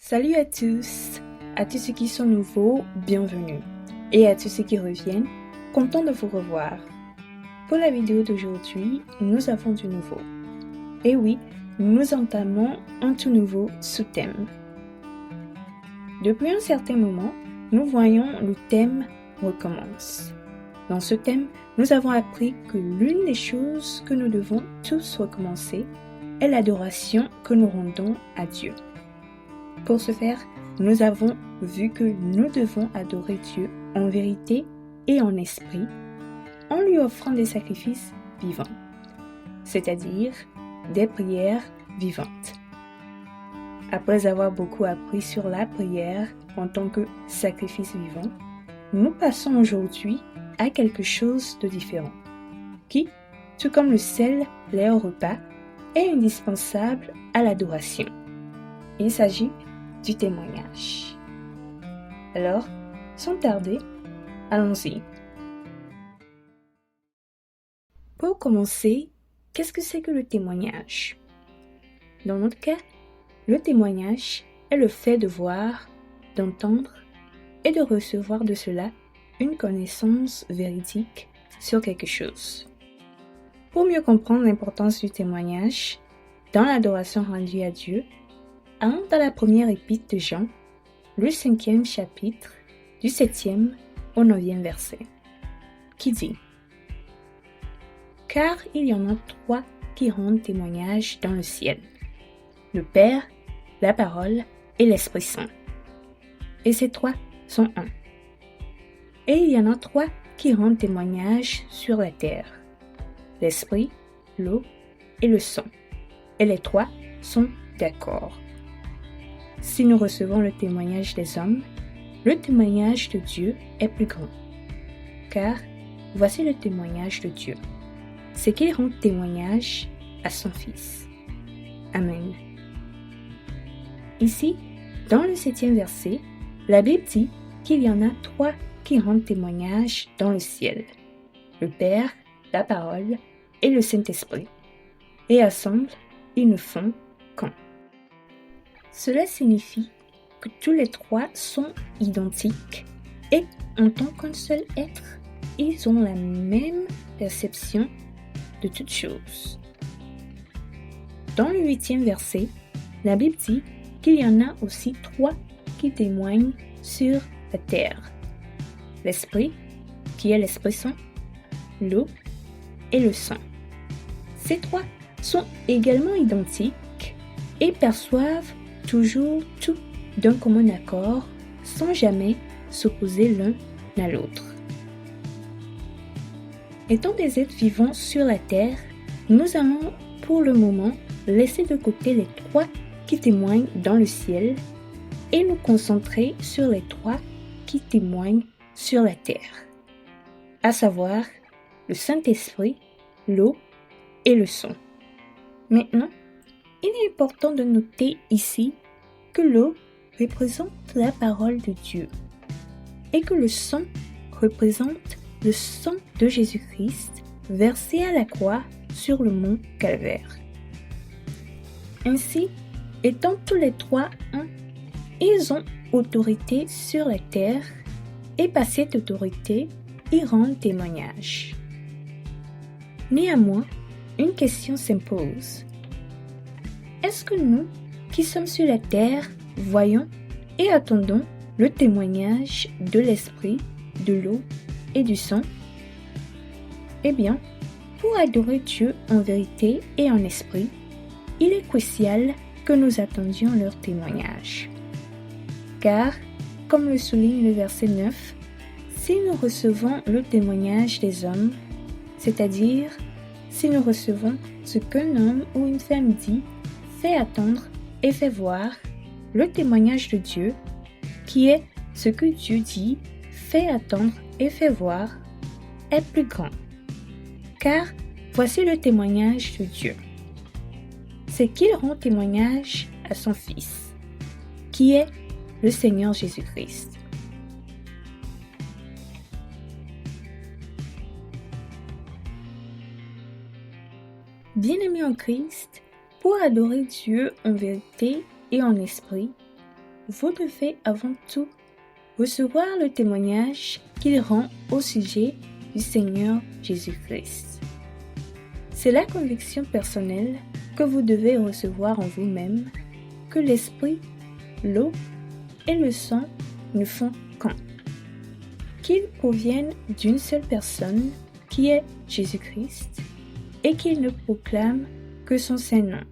Salut à tous ceux qui sont nouveaux, bienvenue. Et à tous ceux qui reviennent, content de vous revoir. Pour la vidéo d'aujourd'hui, nous avons du nouveau. Et oui, nous entamons un tout nouveau sous-thème. Depuis un certain moment, nous voyons le thème recommence. Dans ce thème, nous avons appris que l'une des choses que nous devons tous recommencer est l'adoration que nous rendons à Dieu. Pour ce faire, nous avons vu que nous devons adorer Dieu en vérité et en esprit, en lui offrant des sacrifices vivants, c'est-à-dire des prières vivantes. Après avoir beaucoup appris sur la prière en tant que sacrifice vivant, nous passons aujourd'hui à quelque chose de différent, qui, tout comme le sel, lait au repas, est indispensable à l'adoration. Il s'agit du témoignage. Alors, sans tarder, allons-y. Pour commencer, qu'est-ce que c'est que le témoignage? Dans notre cas, le témoignage est le fait de voir, d'entendre et de recevoir de cela une connaissance véridique sur quelque chose. Pour mieux comprendre l'importance du témoignage dans l'adoration rendue à Dieu, allons dans la première épître de Jean, le 5e chapitre, du 7e au 9e verset, qui dit: « Car il y en a trois qui rendent témoignage dans le ciel, le Père, la Parole et l'Esprit Saint. Et ces trois sont un. Et il y en a trois qui rendent témoignage sur la terre, l'Esprit, l'eau et le sang. Et les trois sont d'accord. Si nous recevons le témoignage des hommes, le témoignage de Dieu est plus grand. Car voici le témoignage de Dieu, c'est qu'il rend témoignage à son Fils. Amen. » Ici, dans le 7e verset, la Bible dit qu'il y en a trois qui rendent témoignage dans le ciel, le Père, la Parole et le Saint-Esprit. Et ensemble, ils ne font qu'un. Cela signifie que tous les trois sont identiques et en tant qu'un seul être, ils ont la même perception de toutes choses. Dans le 8e verset, la Bible dit qu'il y en a aussi trois qui témoignent sur la terre, l'Esprit, qui est l'Esprit Saint, l'eau et le sang. Ces trois sont également identiques et perçoivent toujours tout d'un commun accord sans jamais s'opposer l'un à l'autre. Étant des êtres vivants sur la terre, nous allons pour le moment laisser de côté les trois qui témoignent dans le ciel et nous concentrer sur les trois qui témoignent sur la terre, à savoir le Saint-Esprit, l'eau et le sang. Maintenant, il est important de noter ici que l'eau représente la parole de Dieu et que le sang représente le sang de Jésus-Christ versé à la croix sur le mont Calvaire. Ainsi, étant tous les trois un, ils ont autorité sur la terre et par cette autorité, ils rendent témoignage. Néanmoins, une question s'impose. Est-ce que nous, qui sommes sur la terre, voyons et attendons le témoignage de l'Esprit, de l'eau et du sang? Eh bien, pour adorer Dieu en vérité et en esprit, il est crucial que nous attendions leur témoignage. Car, comme le souligne le verset 9, si nous recevons le témoignage des hommes, c'est-à-dire si nous recevons ce qu'un homme ou une femme dit, fait attendre et fait voir, le témoignage de Dieu, qui est ce que Dieu dit, fait attendre et fait voir, est plus grand. Car voici le témoignage de Dieu. C'est qu'il rend témoignage à son Fils, qui est le Seigneur Jésus-Christ. Bien-aimés en Christ, pour adorer Dieu en vérité et en esprit, vous devez avant tout recevoir le témoignage qu'il rend au sujet du Seigneur Jésus-Christ. C'est la conviction personnelle que vous devez recevoir en vous-même que l'esprit, l'eau et le sang ne font qu'un, qu'ils proviennent d'une seule personne qui est Jésus-Christ et qu'il ne proclame que son Saint-Nom.